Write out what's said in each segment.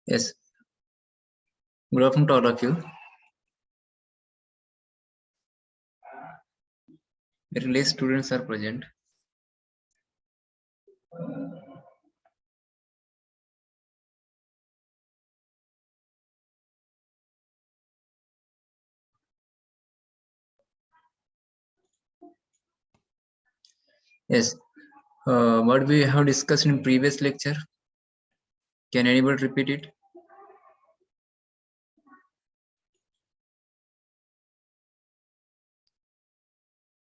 Yes. Good afternoon to all of you. Very less students are present. Yes. What we have discussed in previous lecture. Can anybody repeat it?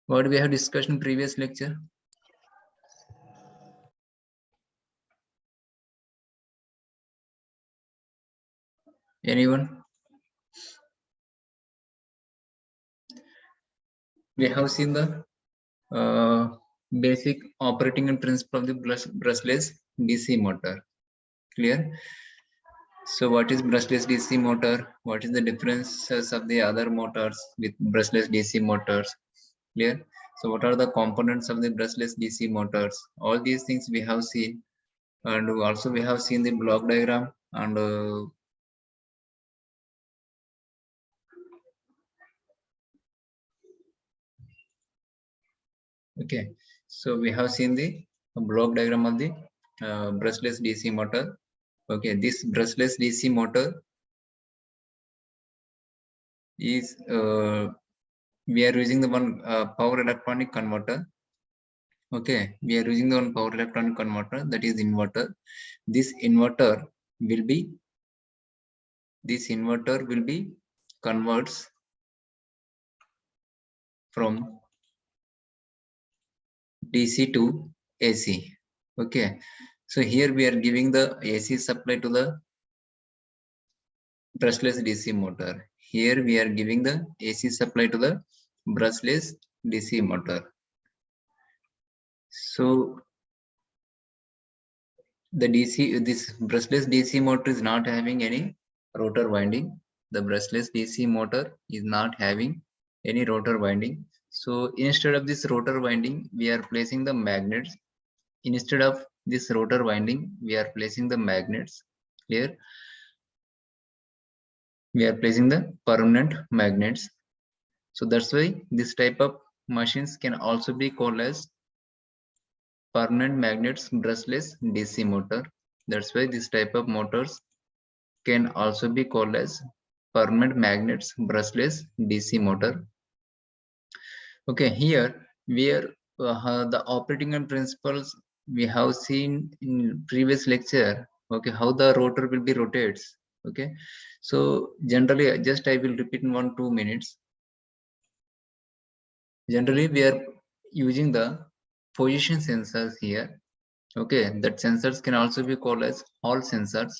What we have discussed in previous lecture? Anyone? We have seen the basic operating and principle of the brushless DC motor. Clear? So what is brushless DC motor? What is the differences of the other motors with brushless DC motors? Clear? So what are the components of the brushless DC motors? All these things we have seen, and also we have seen the block diagram and okay. So we have seen the block diagram of the brushless DC motor. Okay, this brushless DC motor is we are using the one power electronic converter. Okay, we are using the one power electronic converter, that is inverter. This inverter will be converts from DC to AC. Okay, so here we are giving the AC supply to the brushless DC motor. Here we are giving the AC supply to the brushless DC motor. So The this brushless DC motor is not having any rotor winding. The brushless DC motor is not having any rotor winding. So instead of this rotor winding, we are placing the magnets. Instead of this rotor winding, we are placing the magnets. Clear? We are placing the permanent magnets. So that's why this type of machines can also be called as permanent magnets brushless DC motor. That's why this type of motors can also be called as permanent magnets brushless DC motor. Okay, here where the operating and principles we have seen in previous lecture. Okay, how the rotor will be rotates. Okay, so generally just I will repeat in 1-2 minutes. Generally we are using the position sensors here. Okay, that sensors can also be called as Hall sensors.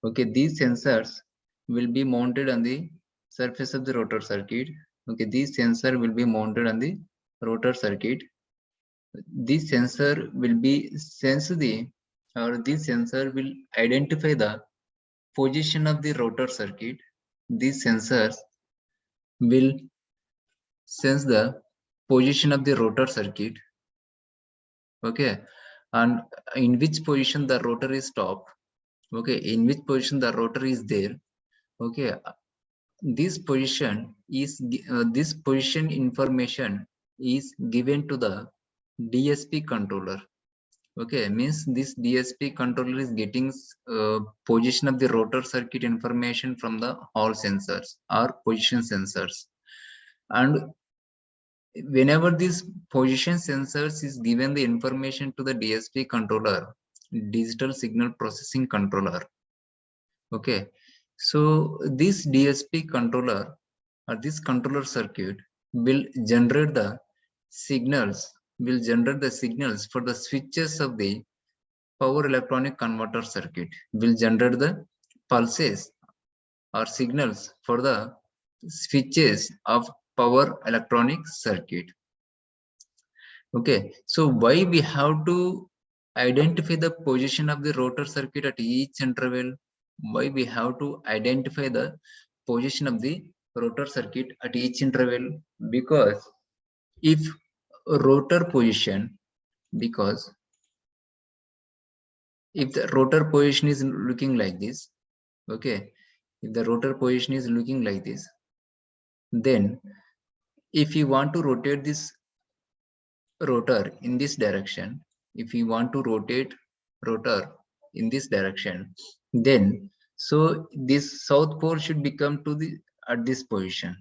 Okay, these sensors will be mounted on the surface of the rotor circuit. Okay, these sensor will be mounted on the rotor circuit. This sensor will be sense the, or this sensor will identify the position of the rotor circuit. These sensors will sense the position of the rotor circuit. Okay, and in which position the rotor is stopped. Okay, in which position the rotor is there. Okay, this position is this position information is given to the DSP controller. Okay, means this DSP controller is getting position of the rotor circuit information from the Hall sensors or position sensors. And whenever this position sensors is given the information to the DSP controller, digital signal processing controller. Okay, so this DSP controller or this controller circuit will generate the signals, for the switches of the power electronic converter circuit, will generate the pulses or signals for the switches of power electronic circuit. Okay, so why we have to identify the position of the rotor circuit at each interval? Why we have to identify the position of the rotor circuit at each interval? Because if rotor position, because if the rotor position is looking like this, okay, if the rotor position is looking like this, then if you want to rotate this rotor in this direction, if you want to rotate rotor in this direction, then so this south pole should become to the at this position.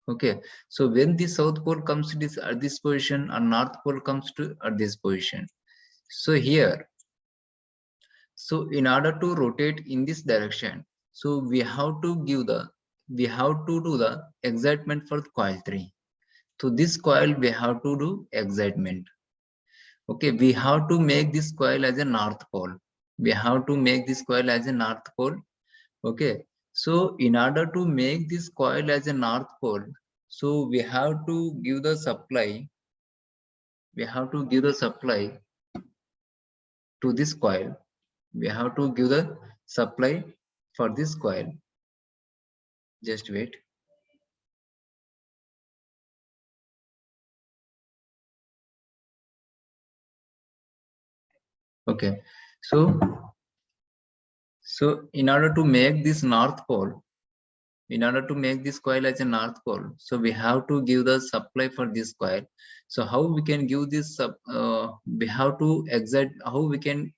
Okay, so when the south pole comes to this at this position and north pole comes to at this position, so here, so in order to rotate in this direction, so we have to do the excitement for coil 3. So this coil we have to do excitement. Okay, we have to make this coil as a north pole. We have to make this coil as a north pole. Okay, so in order to make this coil as a north pole, so we have to give the supply. We have to give the supply to this coil. We have to give the supply for this coil. Just wait. Okay, so in order to make this north pole, in order to make this coil as a north pole, so we have to give the supply for this coil. So how we can give this we have to excite, how we can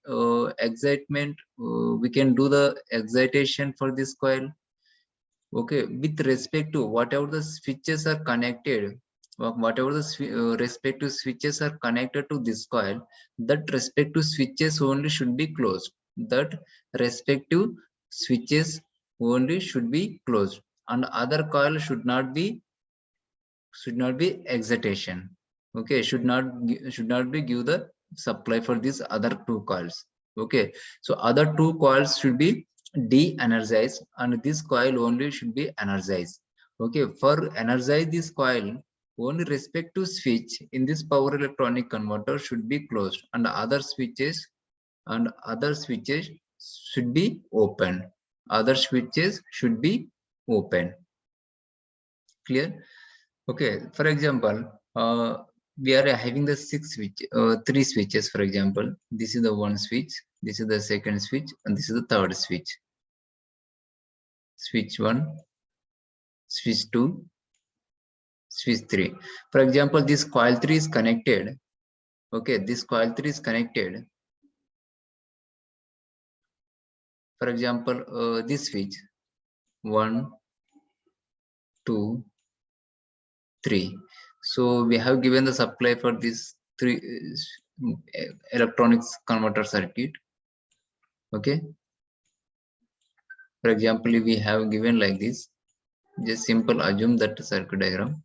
excitement, we can do the excitation for this coil. Okay, with respect to whatever the switches are connected, whatever the respective switches are connected to this coil, that respective switches only should be closed. That respective switches only should be closed, and other coil should not be excitation. Okay, should not be give the supply for these other two coils. Okay, so other two coils should be de-energized and this coil only should be energized. Okay, for energize this coil, only respective switch in this power electronic converter should be closed and other switches and other switches should be open. Other switches should be open. Clear? Okay. For example, we are having the three switches. For example, this is the one switch, this is the second switch, and this is the third switch. Switch 1, switch 2, switch 3. For example, this coil 3 is connected. Okay, this coil 3 is connected. For example, this switch 1, 2, 3. So we have given the supply for this three electronics converter circuit. Okay. For example, we have given like this. Just simple assume that circuit diagram.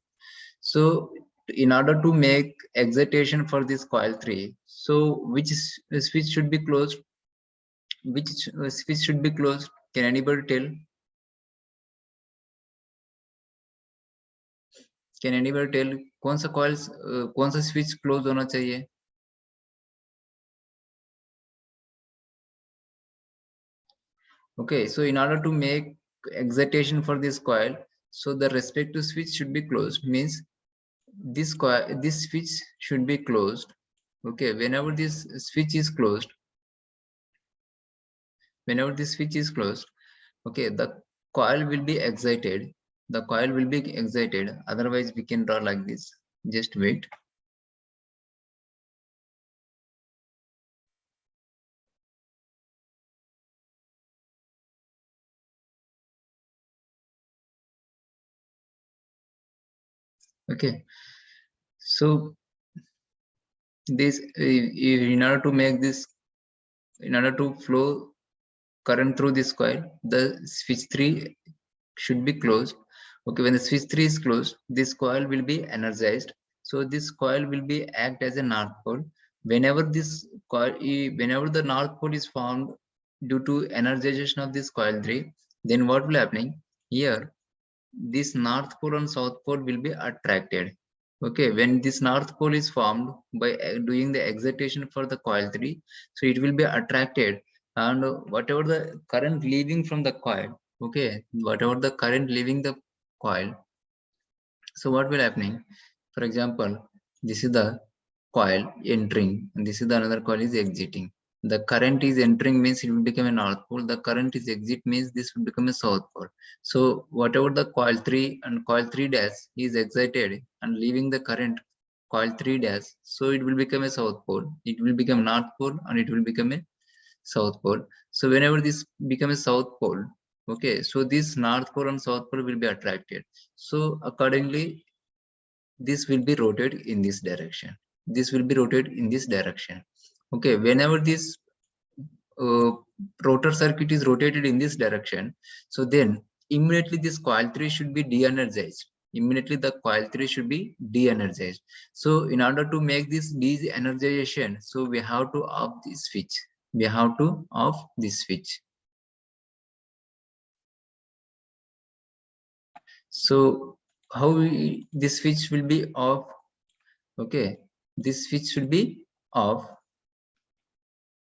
So in order to make excitation for this coil 3, so which switch should be closed? Which switch should be closed? Can anybody tell? Can anybody tell कौन सा coils कौन सा switch close होना चाहिए? Okay, so in order to make excitation for this coil, so the respective switch should be closed. Means this switch should be closed. Okay, whenever this switch is closed, okay, the coil will be excited. The coil will be excited. Otherwise, we can draw like this. Just wait. Okay, so this in order to make this, in order to flow current through this coil, the switch 3 should be closed. Okay, when the switch 3 is closed, this coil will be energized. So this coil will be act as a north pole. Whenever this coil, whenever the north pole is formed due to energization of this coil 3, then what will happening here? This north pole and south pole will be attracted. Okay, when this north pole is formed by doing the excitation for the coil 3, so it will be attracted, and whatever the current leaving from the coil, okay, whatever the current leaving the coil, so what will happening? For example, this is the coil entering and this is the another coil is exiting. The current is entering means it will become a north pole, the current is exit means this will become a south pole. So whatever the coil 3 and coil 3 dash is excited and leaving the current coil 3 dash, so it will become a south pole, it will become north pole, and it will become a south pole. So whenever this become a south pole, okay, so this north pole and south pole will be attracted. So accordingly this will be rotated in this direction, this will be rotated in this direction. Okay, whenever this uh, rotor circuit is rotated in this direction, so then immediately this coil 3 should be de-energized. Immediately the coil 3 should be de-energized. So in order to make this de-energization, so we have to off this switch, we have to off this switch. So how this switch will be off? Okay, this switch will be off.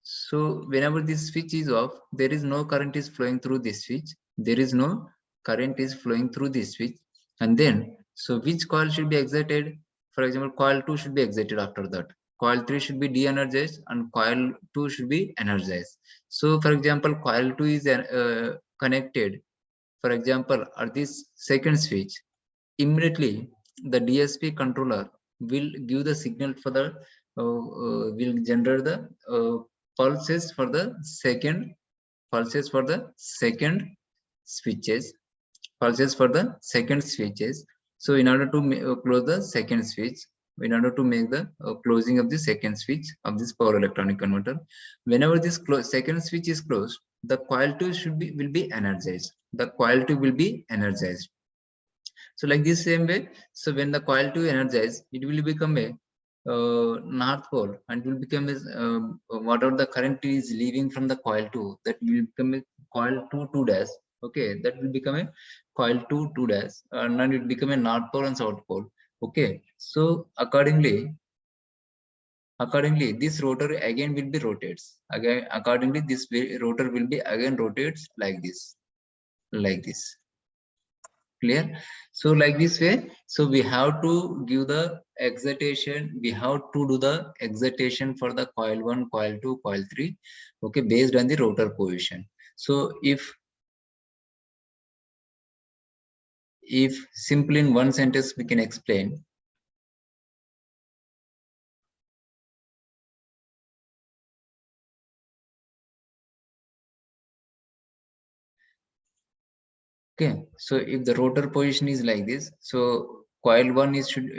So whenever this switch is off, there is no current is flowing through this switch. There is no current is flowing through this switch. And then, so which coil should be excited? For example, coil 2 should be excited after that. Coil 3 should be de-energized and coil 2 should be energized. So for example, coil 2 is connected. For example, at this second switch, immediately the DSP controller will give the signal for the will generate the pulses for the second switches, pulses for the second switches. So in order to close the second switch, in order to make the closing of the second switch of this power electronic converter, whenever this second switch is closed, the coil 2 will be energized, the coil 2 will be energized. So like this same way, so when the coil 2 energized, it will become a north pole and will become a, whatever the current is leaving from the coil 2, that will become a coil 2 dash. Okay, that will become a coil 2 dash, and then it become a north pole and south pole. Okay, so accordingly Accordingly, this rotor again will be rotates again. Accordingly, this rotor will be again rotates like this. Clear? So like this way, so we have to give the excitation, we have to do the excitation for the coil 1, coil 2, coil 3, okay, based on the rotor position. So if simply in one sentence we can explain. Okay, so if the rotor position is like this, so coil 1 is should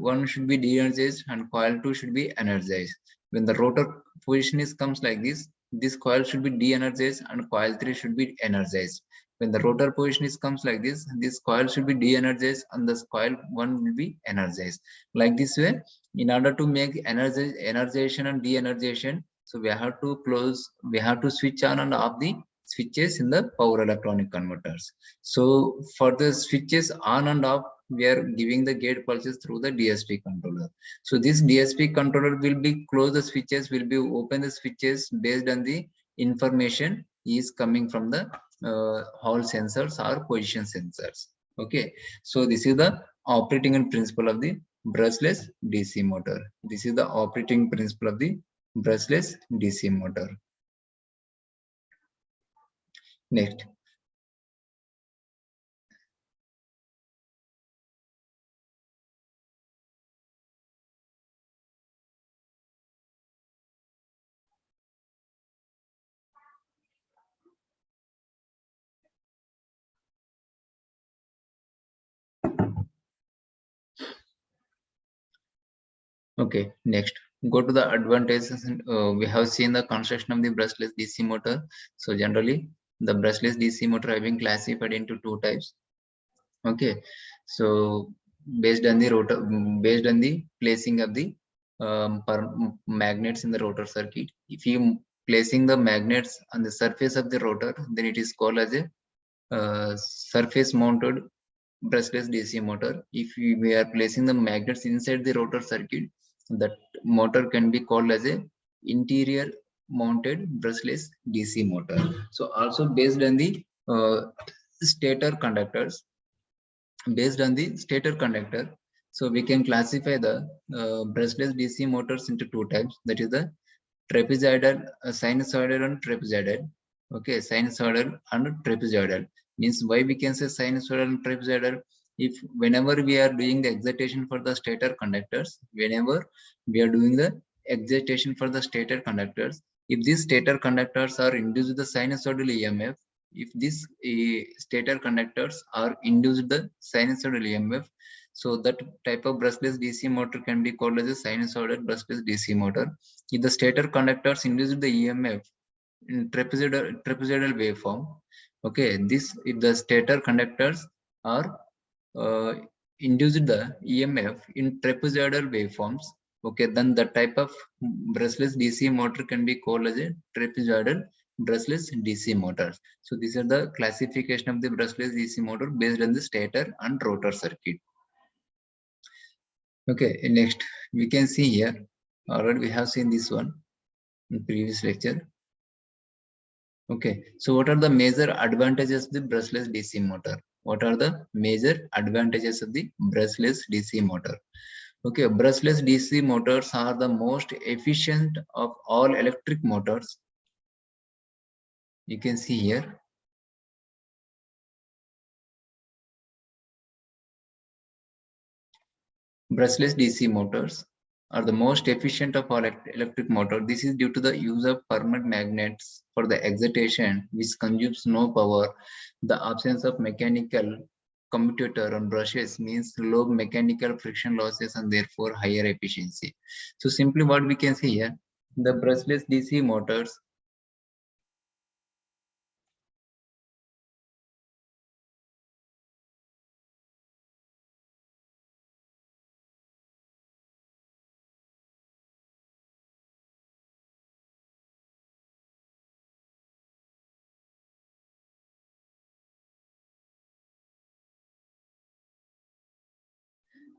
one should be de-energized and coil 2 should be energized. When the rotor position is comes like this coil should be de-energized and coil 3 should be energized. When the rotor position is comes like this coil should be de-energized and this coil 1 will be energized. Like this way, in order to make energization and de-energization, so we have to switch on and off the switches in the power electronic converters. So for the switches on and off, we are giving the gate pulses through the DSP controller. So this DSP controller will be close the switches, will be open the switches based on the information is coming from the hall sensors or position sensors. Okay, so this is the operating and principle of the brushless DC motor. This is the operating principle of the brushless DC motor. Next. Okay, next, go to the advantages. We have seen the construction of the brushless DC motor. So generally, the brushless DC motor have been classified into two types. Okay, so based on the placing of the magnets in the rotor circuit. If you placing the magnets on the surface of the rotor, then it is called as a surface mounted brushless DC motor. If we are placing the magnets inside the rotor circuit, that motor can be called as a interior mounted brushless DC motor. So also based on the stator conductors, based on the stator conductor, so we can classify the brushless DC motors into two types. That is the trapezoidal, sinusoidal and trapezoidal. Okay, sinusoidal and trapezoidal means why we can say sinusoidal and trapezoidal. If whenever we are doing the excitation for the stator conductors, whenever we are doing the excitation for the stator conductors, if these stator conductors are induced with the sinusoidal EMF, if these stator conductors are induced the sinusoidal EMF, so that type of brushless DC motor can be called as a sinusoidal brushless DC motor. If the stator conductors induce the EMF in trapezoidal waveform, okay, this if the stator conductors are uh, induced the EMF in trapezoidal waveforms, okay, then the type of brushless DC motor can be called as a trapezoidal brushless DC motor. So these are the classification of the brushless DC motor based on the stator and rotor circuit. Okay, next we can see here. Already we have seen this one in previous lecture. Okay, so what are the major advantages of the brushless DC motor? What are the major advantages of the brushless DC motor? Okay, brushless DC motors are the most efficient of all electric motors. You can see here. Brushless DC motors are the most efficient of all electric motors. This is due to the use of permanent magnets for the excitation, which consumes no power. The absence of mechanical commutator on brushes means low mechanical friction losses and therefore higher efficiency. So simply what we can see here, the brushless DC motors.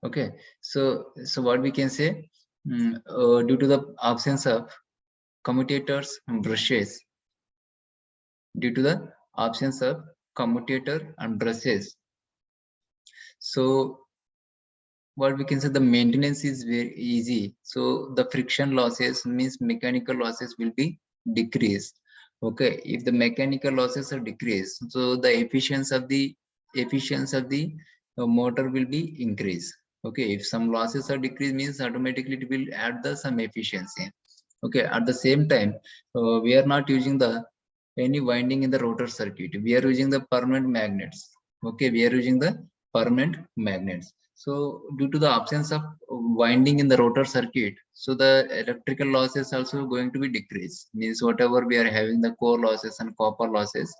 Okay, so what we can say, due to the absence of commutators and brushes, due to the absence of commutator and brushes. So what we can say, the maintenance is very easy. So the friction losses means mechanical losses will be decreased. Okay, if the mechanical losses are decreased, so the efficiency of the motor will be increased. Okay, if some losses are decreased means automatically it will add the some efficiency. Okay, at the same time, we are not using the any winding in the rotor circuit. We are using the permanent magnets. Okay, we are using the permanent magnets. So due to the absence of winding in the rotor circuit, so the electrical losses also going to be decreased. Means whatever we are having the core losses and copper losses.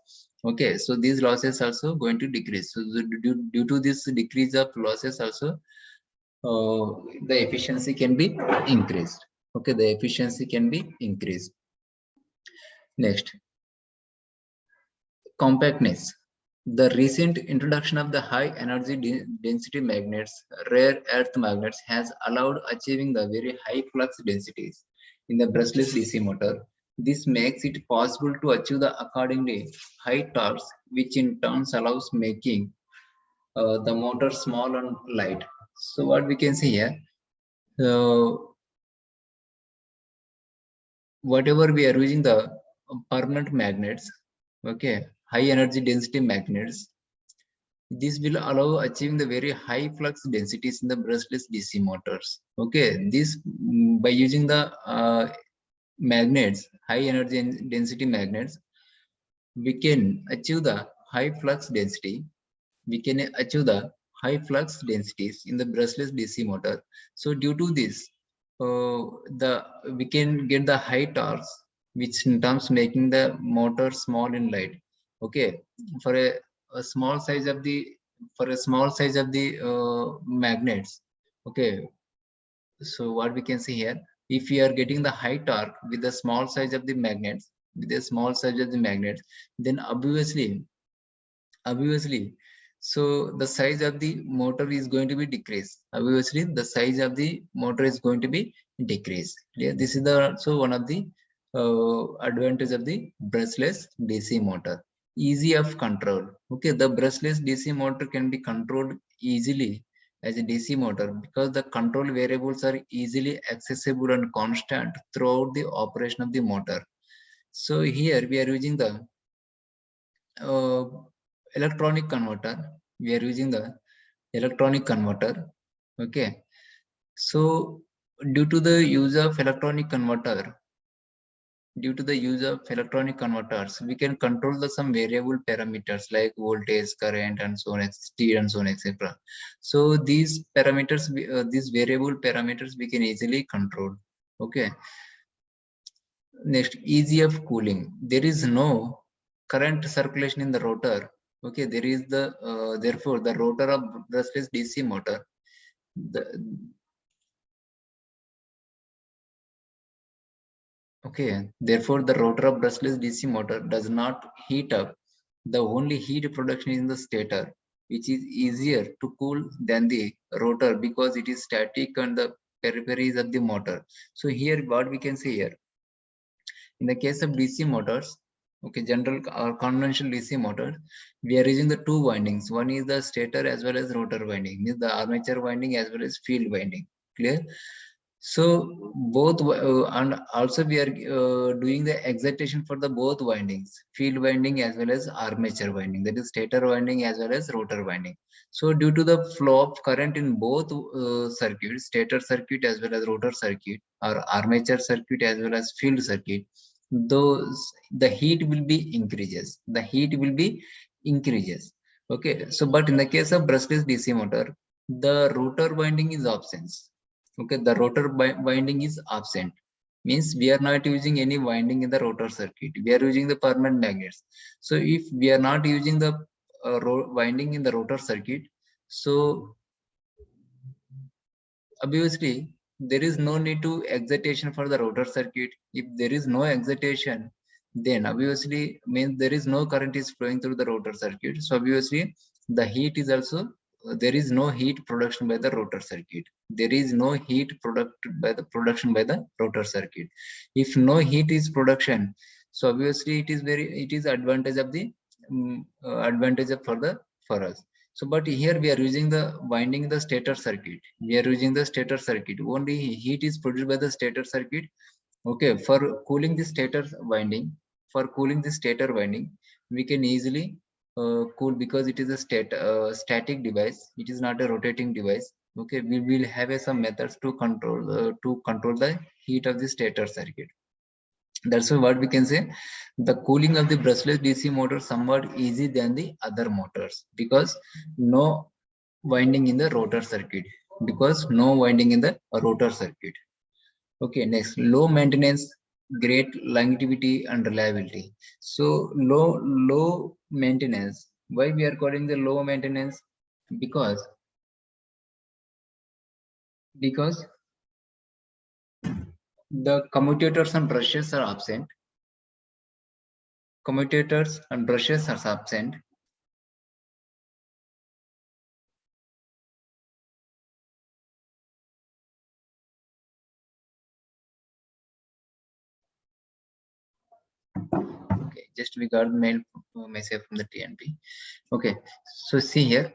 Okay, so these losses also going to decrease. So due to this decrease of losses also, the efficiency can be increased. Okay, the efficiency can be increased. Next, compactness. The recent introduction of the high energy density magnets, rare earth magnets, has allowed achieving the very high flux densities in the brushless DC motor. This makes it possible to achieve the accordingly high torques, which in turn allows making the motor small and light. So what we can see here, uh, whatever we are using the permanent magnets, okay, high energy density magnets, this will allow achieving the very high flux densities in the brushless DC motors. Okay, this by using the magnets, high energy density magnets, we can achieve the high flux density. We can achieve the high flux densities in the brushless DC motor. So due to this, the we can get the high torques, which in terms making the motor small and light. Okay, for a small size of the magnets. Okay, so what we can see here, if we are getting the high torque with the small size of the magnets, then obviously, so the size of the motor is going to be decreased. Obviously, the size of the motor is going to be decreased. Yeah, this is the also one of the advantage of the brushless DC motor. Easy of control. Okay, the brushless DC motor can be controlled easily as a DC motor because the control variables are easily accessible and constant throughout the operation of the motor. So here we are using the uh, electronic converter. We are using the electronic converter. Okay, so due to the use of electronic converter, due to the use of electronic converters, we can control the some variable parameters like voltage, current, and so on, speed, and so on, etc. So these parameters, these variable parameters, we can easily control. Okay, next, easy of cooling. There is no current circulation in the rotor. Okay, there is the therefore the rotor of brushless DC motor, the, okay, therefore the rotor of brushless DC motor does not heat up. The only heat production is in the stator, which is easier to cool than the rotor because it is static on the peripheries of the motor. So here what we can see here, in the case of DC motors, okay, general or conventional DC motor, we are using the two windings. One is the stator as well as rotor winding, means the armature winding as well as field winding. Clear? So both, and also we are doing the excitation for the both windings, field winding as well as armature winding, that is stator winding as well as rotor winding. So due to the flow of current in both circuits, stator circuit as well as rotor circuit, or armature circuit as well as field circuit, those the heat will be increases. The heat will be increases. Okay, so but in the case of brushless DC motor, the rotor winding is absent. Okay, the rotor winding is absent, means we are not using any winding in the rotor circuit. We are using the permanent magnets. So if we are not using the winding in the rotor circuit, so obviously there is no need to excitation for the rotor circuit. If there is no excitation, then obviously means there is no current is flowing through the rotor circuit. So obviously the heat is also there is no heat production by the rotor circuit. There is no heat production by the rotor circuit. If no heat is production, so obviously it is advantage of the advantage of for us. So but here we are using the winding the stator circuit. We are using the stator circuit. Only heat is produced by the stator circuit. Okay, for cooling the stator winding, we can easily cool, because it is a static device. It is not a rotating device. Okay, we will have some methods to control the heat of the stator circuit. That's why what we can say, the cooling of the brushless DC motor somewhat easy than the other motors, because no winding in the rotor circuit. Okay, next, low maintenance, great longevity and reliability. So low maintenance. Why we are calling the low maintenance? Because the commutators and brushes are absent. Commutators and brushes are absent. Okay, just we got mail message from the TNP. Okay, so see here.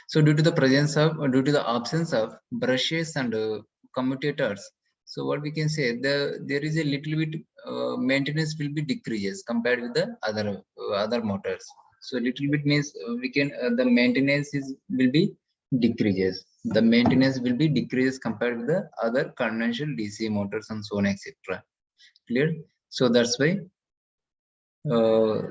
So due to the absence of brushes and commutators, so what we can say, there is a little bit maintenance will be decreases compared with the other motors. So little bit means we can the maintenance will be decreases. The maintenance will be decreases compared with the other conventional DC motors and so on, etc. Clear? So that's why uh,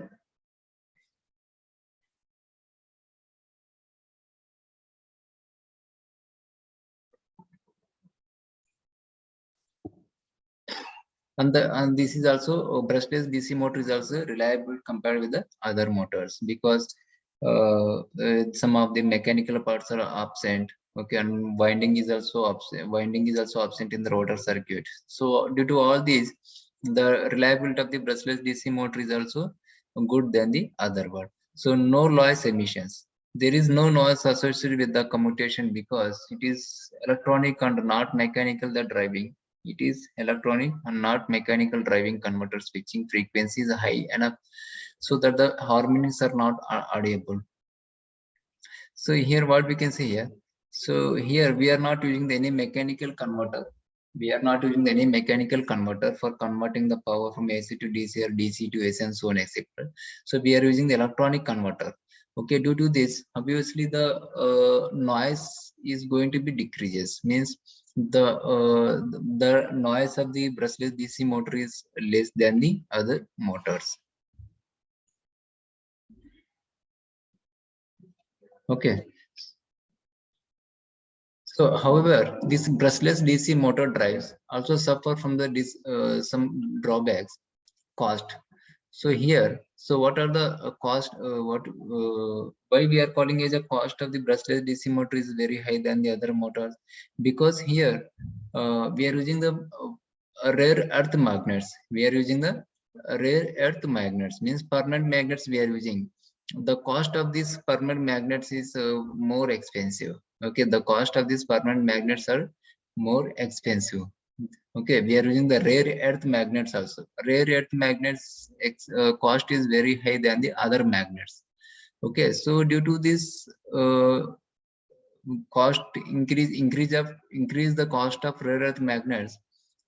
and this is also brushless DC motor is also reliable compared with the other motors, because some of the mechanical parts are absent. Okay, and winding is also absent in the rotor circuit. So due to all these, the reliability of the brushless DC motor is also good than the other one. So no noise emissions. There is no noise associated with the commutation, because it is electronic and not mechanical the driving. It is electronic and not mechanical driving converter switching frequency is high enough so that the harmonies are not audible. So here what we can say here. So here we are not using any mechanical converter. We are not using any mechanical converter for converting the power from AC to DC or DC to AC and so on, etc. So we are using the electronic converter. Okay, due to this, obviously the noise is going to be decreases. Means the noise of the brushless DC motor is less than the other motors. Okay. So, however, these brushless DC motor drives also suffer from some drawbacks. Cost. So here, so what are the cost? Why we are calling as a cost of the brushless DC motor is very high than the other motors? Because here we are using the rare earth magnets. We are using the rare earth magnets, means permanent magnets we are using. The cost of these permanent magnets is more expensive. Okay, the cost of these permanent magnets are more expensive. Okay, we are using the rare earth magnets also. Rare earth magnets cost is very high than the other magnets. Okay, so due to this cost increase the cost of rare earth magnets,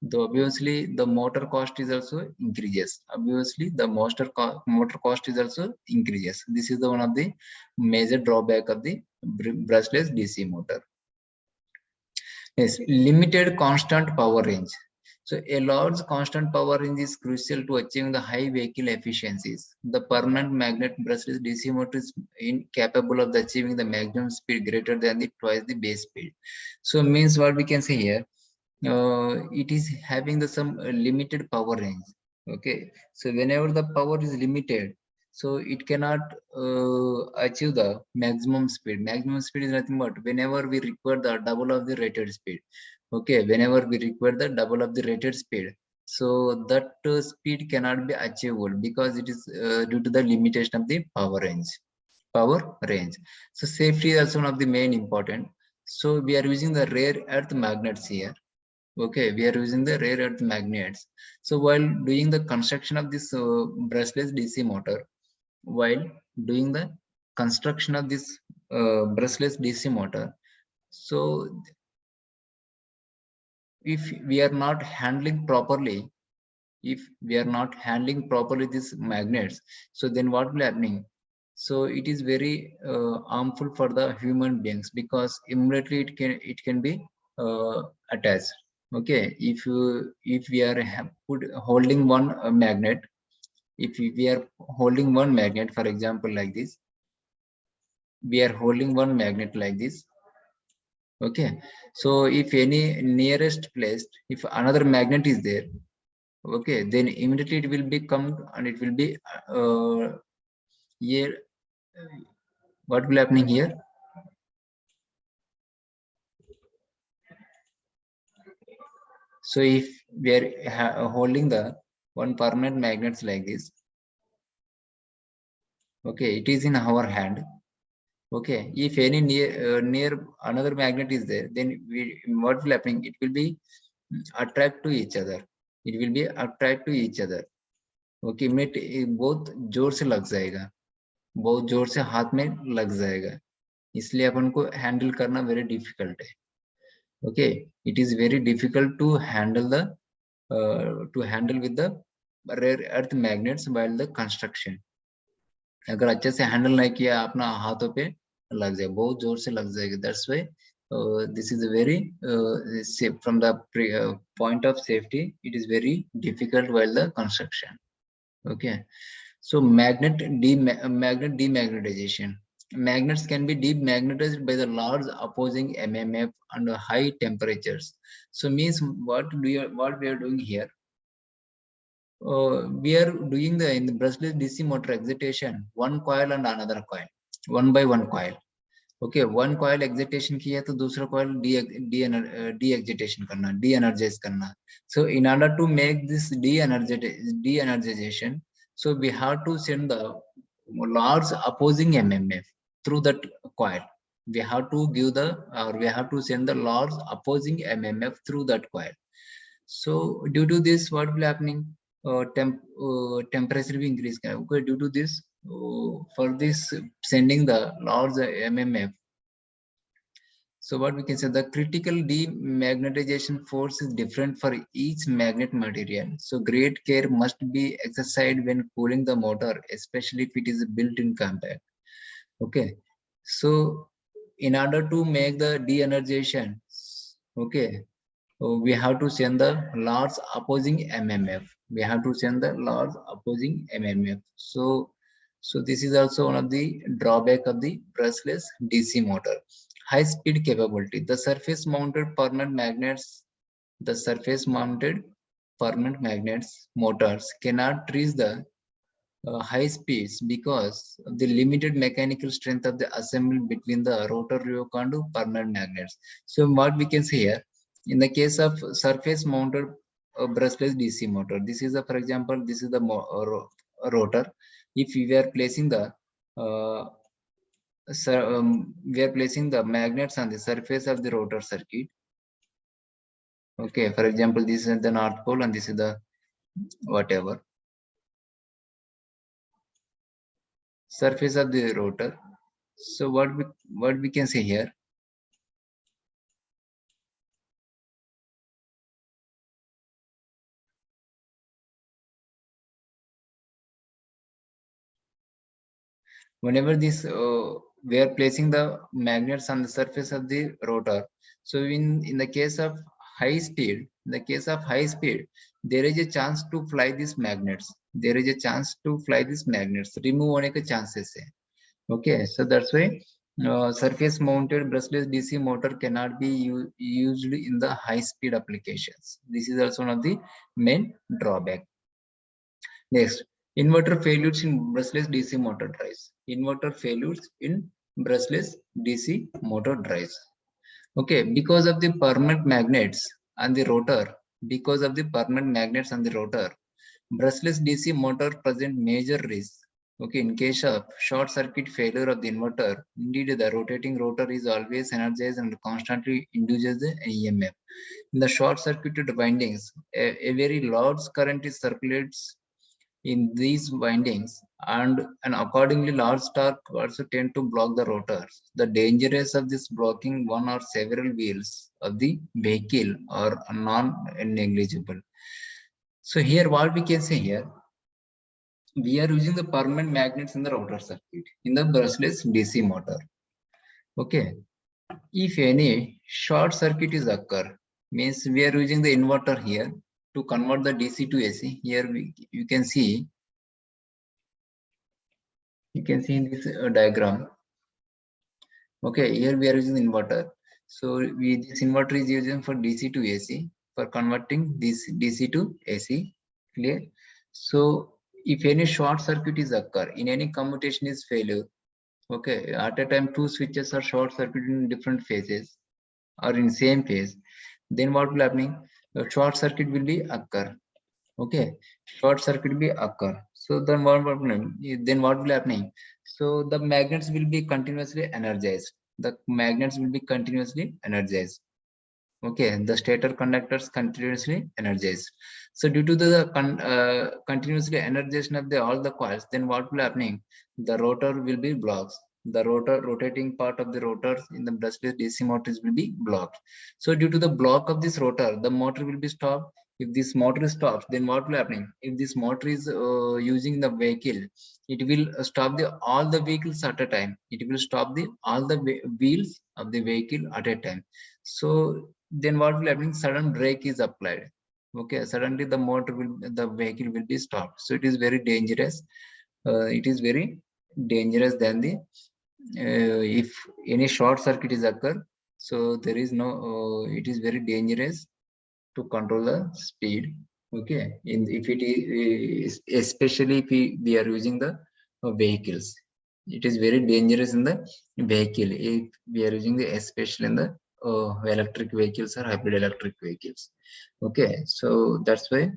the obviously the motor cost is also increases. Obviously the motor cost is also increases. This is the one of the major drawback of the brushless DC motor. Yes, limited constant power range. So a large constant power range is crucial to achieving the high vehicle efficiencies. The permanent magnet brushless DC motor is incapable of achieving the maximum speed greater than twice the base speed. So means what we can say here, it is having some limited power range. Okay, so whenever the power is limited, so it cannot achieve the maximum speed. Maximum speed is nothing but whenever we require the double of the rated speed. Okay, whenever we require the double of the rated speed, so that speed cannot be achievable because it is due to the limitation of the power range. power range. So safety is also one of the main important. So we are using the rare earth magnets here. Okay, we are using the rare earth magnets. So while doing the construction of this brushless DC motor, while doing the construction of this brushless DC motor, so if we are not handling properly, if we are not handling properly these magnets, so then what will happening? So it is very harmful for the human beings, because immediately it can be attached. Okay, if we are holding one magnet, if we are holding one magnet, for example like this, we are holding one magnet like this. Okay, so if any nearest place, if another magnet is there, okay, then immediately it will be come and it will be here. What will happening here? So if we are holding the one permanent magnets like this, okay, it is in our hand. Okay, if any near another magnet is there, then what will happen? It will be attract to each other. It will be attract to each other. Okay, में बहुत जोर से लग जाएगा, बहुत जोर से हाथ में लग जाएगा, इसलिए अपन को हैंडल करना वेरी डिफिकल्ट है. Okay, it is very difficult to handle the with the rare earth magnets while the construction. अगर अच्छे से हैंडल नहीं किया, अपना हाथों पे लग जाए, बहुत जोर से लग जाएगा. That's why this is a very from the point of safety, it is very difficult while the construction. Okay, so magnet demagnetization. Magnets can be demagnetized by the large opposing mmf under high temperatures. So means what we are doing here, we are doing in the brushless DC motor excitation, one coil and another coil, one by one coil. Okay, one coil excitation किया तो दूसरा coil de excitation करना, de energise करना. So in order to make this de energization, so we have to send the large opposing mmf through that coil. We have to give the, or we have to send the large opposing mmf through that coil. So due to this, what will happening? Temperature will increase. Okay, due to this, for this sending the large mmf, so what we can say, the critical demagnetization force is different for each magnet material. So great care must be exercised when cooling the motor, especially if it is built in compact. Okay, so in order to make the de-energization, okay, we have to send the large opposing mmf. We have to send the large opposing mmf. So this is also one of the drawback of the brushless DC motor. High speed capability. The surface mounted permanent magnets motors cannot reach the high speeds because of the limited mechanical strength of the assembly between the rotor yoke and permanent magnets. So what we can say here, in the case of surface mounted brushless DC motor, this is for example, this is the rotor. If we are placing the we are placing the magnets on the surface of the rotor circuit. Okay, for example, this is the north pole and this is the whatever surface of the rotor. So what we can say here, whenever this we are placing the magnets on the surface of the rotor, so in the case of high speed, there is a chance to fly these magnets. Remove होने के chances है. Okay, so that's why surface mounted brushless DC motor cannot be used in the high speed applications. This is also one of the main drawback. Next, inverter failures in brushless DC motor drives. Okay, because of the permanent magnets on the rotor, brushless DC motor present major risks Okay, in case of short circuit failure of the inverter, indeed the rotating rotor is always energized and constantly induces the EMF. In the short circuited windings, a very large current is circulates in these windings, and accordingly large torque also tend to block the rotors. The dangers of this blocking one or several wheels of the vehicle are non-negligible. So here what we can say here, we are using the permanent magnets in the rotor circuit in the brushless DC motor. Okay, if any short circuit is occur, means we are using the inverter here to convert the DC to AC. Here you can see in this diagram. Okay, here we are using inverter. So this inverter is using for DC to AC for converting this DC to AC. Clear? So if any short circuit is occur in any commutation is failure, okay, at a time two switches are short circuit in different phases or in same phase, then what will happening? The short circuit will be occur. Okay, short circuit will be occur. So then what will happening? So the magnets will be continuously energized. The magnets will be continuously energized. Okay, the stator conductors continuously energized. So due to the continuously energization of all the coils, then what will happening? The rotor will be blocked. The rotating part of the rotors in the brushless DC motors will be blocked. So due to the block of this rotor, the motor will be stopped. If this motor stops, then what will happening? If this motor is using the vehicle, it will stop all the vehicles at a time. It will stop all the wheels of the vehicle at a time. So then what will happen? Sudden brake is applied. Okay, suddenly the vehicle will be stopped. So it is very dangerous. It is very dangerous than the if any short circuit is occur. So there is no. It is very dangerous to control the speed. Okay, if it is especially if we are using the vehicles, it is very dangerous in the vehicle if we are using the especially in the electric vehicles or hybrid electric vehicles. Okay, so that's why.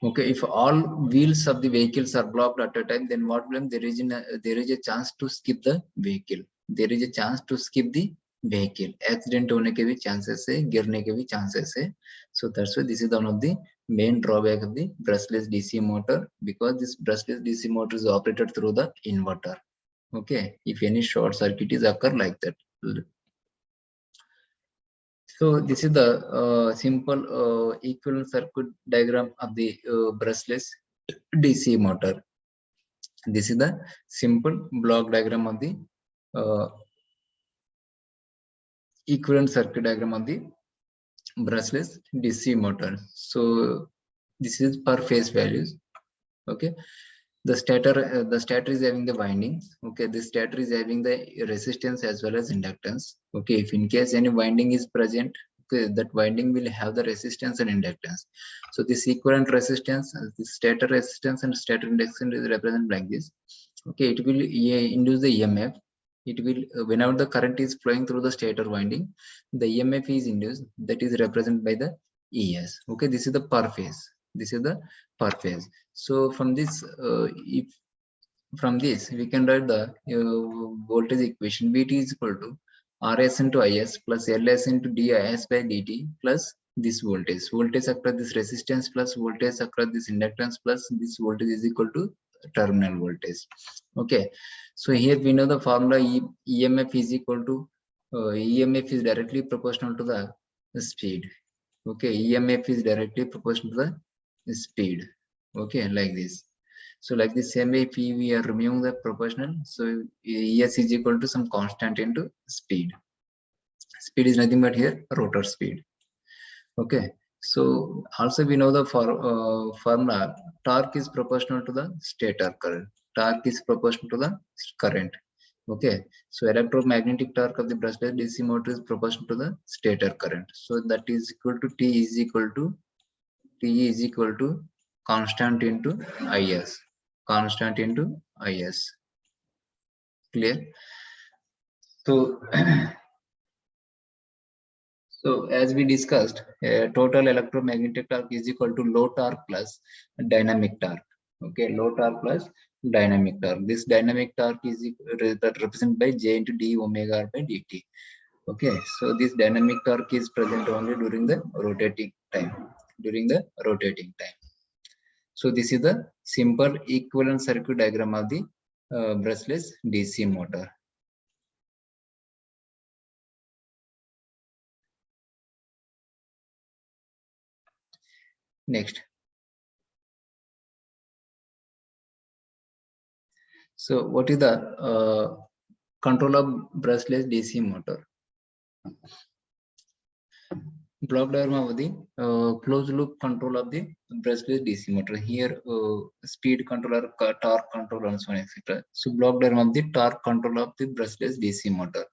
Okay, if all wheels of the vehicles are blocked at a time, then what will there is a chance to skip the vehicle. There is a chance to skip the vehicle. Accident होने के भी chances है, गिरने के भी chances है. So that's why this is one of the main drawback of the brushless DC motor, because this brushless DC motor is operated through the inverter. Okay, if any short circuit is occur like that. So this is the simple equivalent circuit diagram of the brushless DC motor. This is the simple block diagram of the uh, equivalent circuit diagram of the brushless DC motor. So this is per phase values. Okay, the stator is having the windings. Okay, the stator is having the resistance as well as inductance. Okay, if in case any winding is present, okay, that winding will have the resistance and inductance. So this equivalent resistance, the stator resistance and stator inductance is represented like this. Okay, it will induce the EMF. It will whenever the current is flowing through the stator winding, the EMF is induced, that is represented by the ES. Okay, this is the per phase. This is the per phase. So from this if from this we can write the voltage equation. Vt is equal to Rs into Is plus Ls into dis by dt plus this voltage across this resistance plus voltage across this inductance plus this voltage is equal to terminal voltage. Okay, so here we know the formula. EMF is equal to EMF is directly proportional to the speed. Okay, EMF is directly proportional to the speed. Okay, like this. So like the same way, if we are removing the proportional, so ES is equal to some constant into speed. Speed is nothing but here rotor speed. Okay, so also we know the formula. Torque is proportional to the stator current. Torque is proportional to the current. Okay, so electromagnetic torque of the brushless DC motor is proportional to the stator current. So that is equal to T is equal to constant into Is. Constant into Is. Clear? So, so as we discussed, total electromagnetic torque is equal to low torque plus dynamic torque. Okay, low torque plus dynamic torque. This dynamic torque is represented by J into d omega r by dt. Okay, so this dynamic torque is present only during the rotating time. During the rotating time. So this is the simple equivalent circuit diagram of the brushless DC motor. Next. So what is the control of brushless DC motor? Block diagram of the closed loop control of the brushless DC motor. Here speed controller, torque control, and so on, etc. So block diagram of the torque control of the brushless DC motor.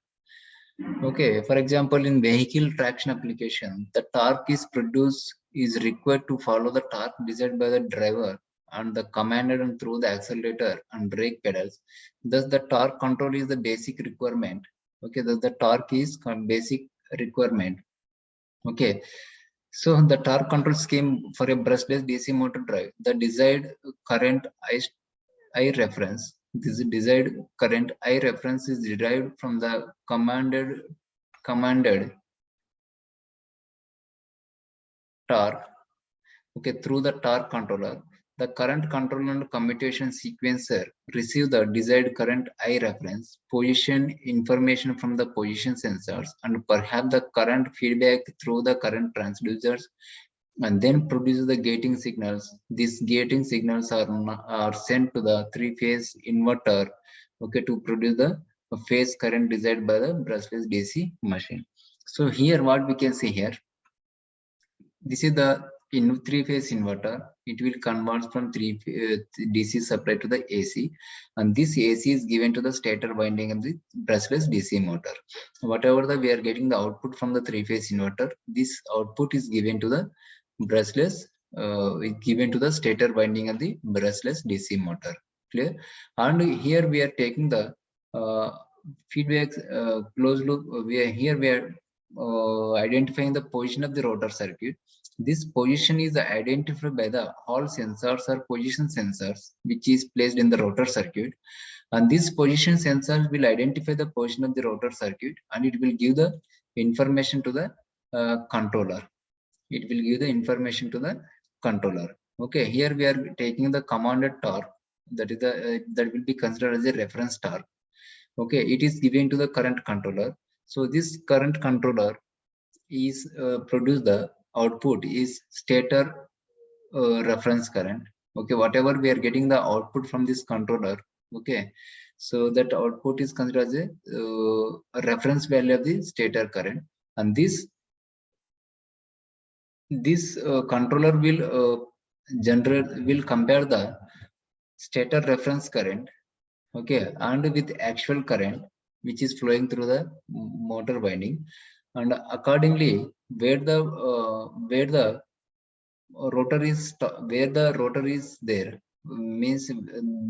Okay, for example, in vehicle traction application, the torque is produced is required to follow the torque desired by the driver and the commanded and through the accelerator and brake pedals. Thus, the torque control is the basic requirement. Okay, thus the torque is basic requirement. Okay, so the torque control scheme for a brushless DC motor drive, the desired current I reference. This desired current I reference is derived from the commanded torque, okay, through the torque controller. The current control and commutation sequencer receive the desired current I reference, position information from the position sensors, and perhaps the current feedback through the current transducers, and then produce the gating signals. These gating signals are sent to the three-phase inverter, okay, to produce the phase current desired by the brushless DC machine. So here what we can see here, this is the three-phase inverter. It will convert from DC supply to the AC, and this AC is given to the stator winding of the brushless DC motor. Whatever we are getting the output from the three-phase inverter, this output is given to the brushless, given to the stator winding of the brushless DC motor. Clear? And here we are taking the feedback closed loop. We are identifying the position of the rotor circuit. This position is identified by the Hall sensors or position sensors, which is placed in the rotor circuit. And this position sensors will identify the position of the rotor circuit, and it will give the information to the controller. It will give the information to the controller. Okay, here we are taking the commanded torque, that is the that will be considered as a reference torque. Okay, it is given to the current controller. So this current controller is produce the output is stator reference current. Okay, whatever we are getting the output from this controller. Okay, so that output is considered as a reference value of the stator current, and this controller will compare the stator reference current, okay, and with actual current which is flowing through the motor winding, and accordingly where the rotor is there, means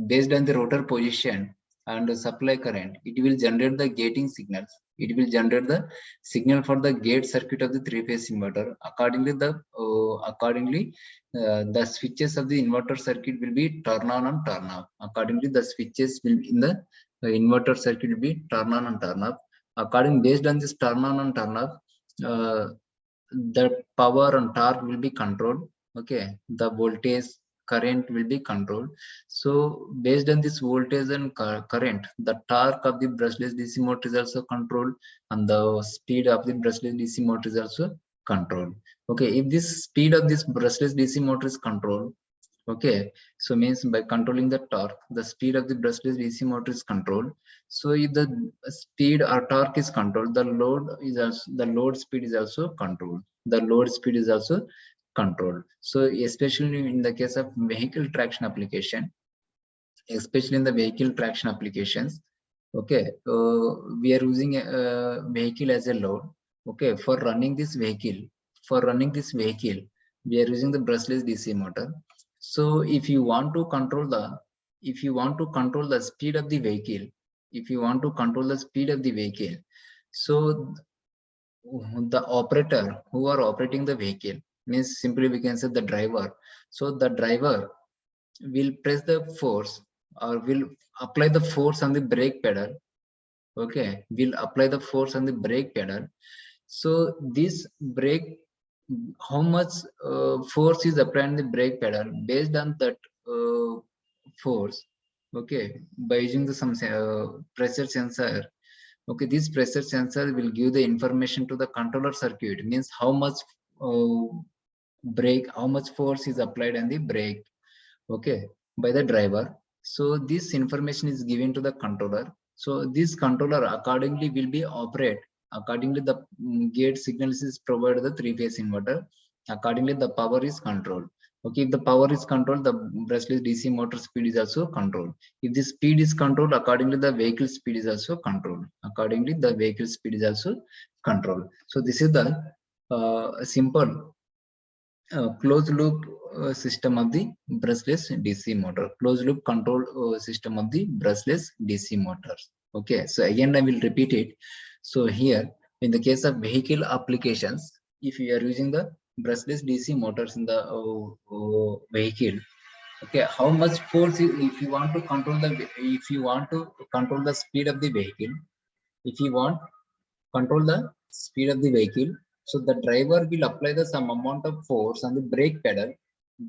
based on the rotor position and the supply current, it will generate the gating signals. It will generate the signal for the gate circuit of the three-phase inverter. Accordingly the switches of the inverter circuit will be turn on and turn off. Accordingly the switches will in the inverter circuit will be turn on and turn off. Based on this turn on and turn off, the power and torque will be controlled. Okay, the voltage current will be controlled. So based on this voltage and current, the torque of the brushless DC motor is also controlled, and the speed of the brushless DC motor is also controlled. Okay, if this speed of this brushless DC motor is controlled, okay, so means by controlling the torque, the speed of the brushless DC motor is controlled. So if the speed or torque is controlled, the load speed is also controlled. The load speed is also controlled. So especially in the case of vehicle traction application, especially in the vehicle traction applications, okay, we are using a vehicle as a load. Okay, for running this vehicle, we are using the brushless DC motor. So if you want to control the speed of the vehicle, so the operator who are operating the vehicle, means simply we can say the driver. So the driver will press the force or will apply the force on the brake pedal. Okay, will apply the force on the brake pedal. So this brake, how much force is applied on the brake pedal, based on that force, okay, by using the some pressure sensor. Okay, this pressure sensor will give the information to the controller circuit, means how much uh, brake, how much force is applied on the brake, okay, by the driver. So this information is given to the controller. So this controller accordingly will be operate accordingly. The gate signals is provided the three-phase inverter. Accordingly, the power is controlled. Okay, if the power is controlled, the brushless DC motor speed is also controlled. If the speed is controlled, accordingly the vehicle speed is also controlled. Accordingly, the vehicle speed is also controlled. So this is the simple closed loop system of the brushless DC motor, closed loop control system of the brushless DC motors. Okay, so again I will repeat it. So here, in the case of vehicle applications, if you are using the brushless DC motors in the vehicle, okay, how much force if you want to control the, if you want to control the speed of the vehicle, if you want control the speed of the vehicle. So the driver will apply the some amount of force on the brake pedal.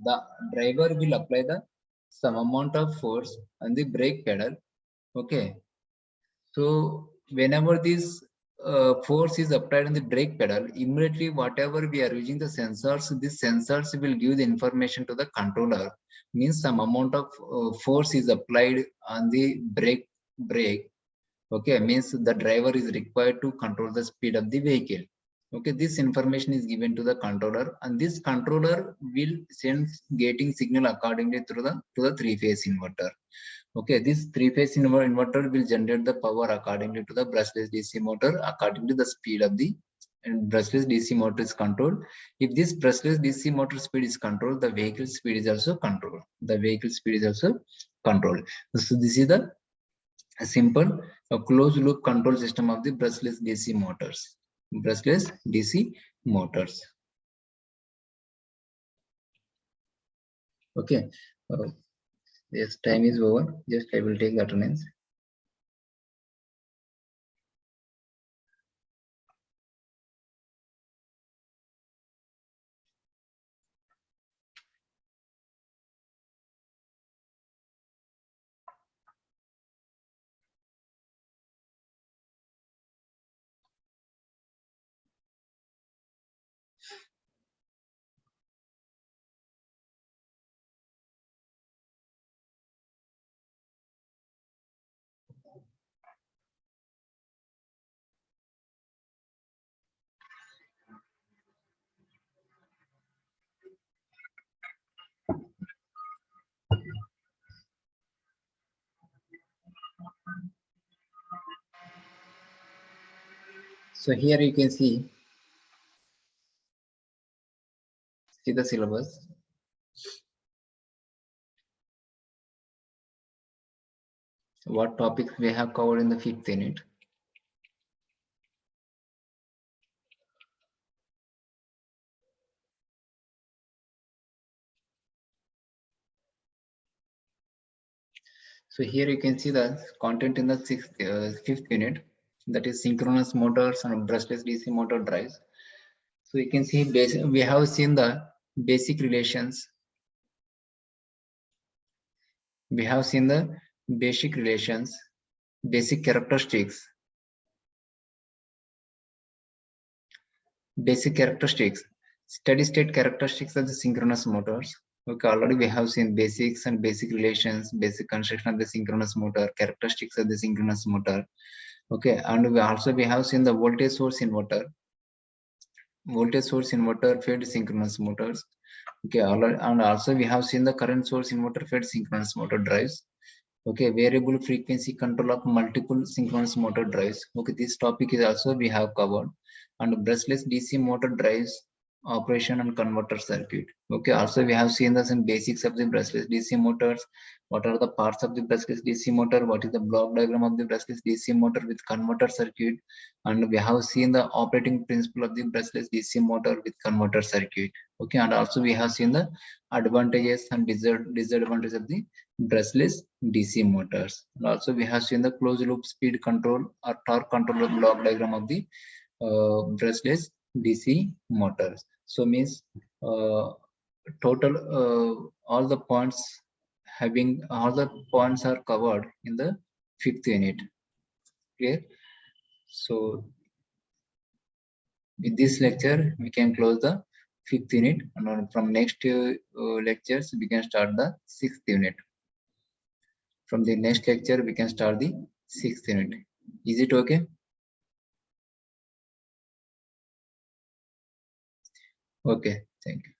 The driver will apply the some amount of force on the brake pedal. Okay. So whenever this force is applied on the brake pedal, immediately whatever we are using the sensors, these sensors will give the information to the controller. Means some amount of force is applied on the brake. Okay, means the driver is required to control the speed of the vehicle. Okay, this information is given to the controller, and this controller will send gating signal accordingly through the to the three-phase inverter. Okay, this three-phase inverter will generate the power accordingly to the brushless DC motor, according to the speed of the brushless DC motor is controlled. If this brushless DC motor speed is controlled, the vehicle speed is also controlled. The vehicle speed is also controlled. So this is the a simple closed loop control system of the brushless DC motors. Brushless DC motors. Okay. Yes, time is over. Just I will take the attendance. So here you can see the syllabus. What topics we have covered in the 5th unit. So here you can see the content in the 5th unit, that is synchronous motors and brushless DC motor drives. So you can see we have seen the basic relations. We have seen the basic relations, basic characteristics, steady state characteristics of the synchronous motors. Okay, already we have seen basics and basic relations, basic construction of the synchronous motor, characteristics of the synchronous motor. Okay, and we have seen the voltage source inverter fed synchronous motors. Okay, and also we have seen the current source inverter fed synchronous motor drives. Okay, variable frequency control of multiple synchronous motor drives. Okay, this topic is also we have covered. And brushless DC motor drives. operation and converter circuit. Okay, also we have seen the some basics of the brushless DC motors. What are the parts of the brushless DC motor? What is the block diagram of the brushless DC motor with converter circuit? And we have seen the operating principle of the brushless DC motor with converter circuit. Okay, and also we have seen the advantages and disadvantages of the brushless DC motors. And also we have seen the closed loop speed control or torque control block diagram of the brushless DC motors. So means total all the points are covered in the 5th unit. Clear? So with this lecture we can close the 5th unit, and from next lectures we can start the 6th unit. From the next lecture we can start the 6th unit. Is it okay? Okay, thank you.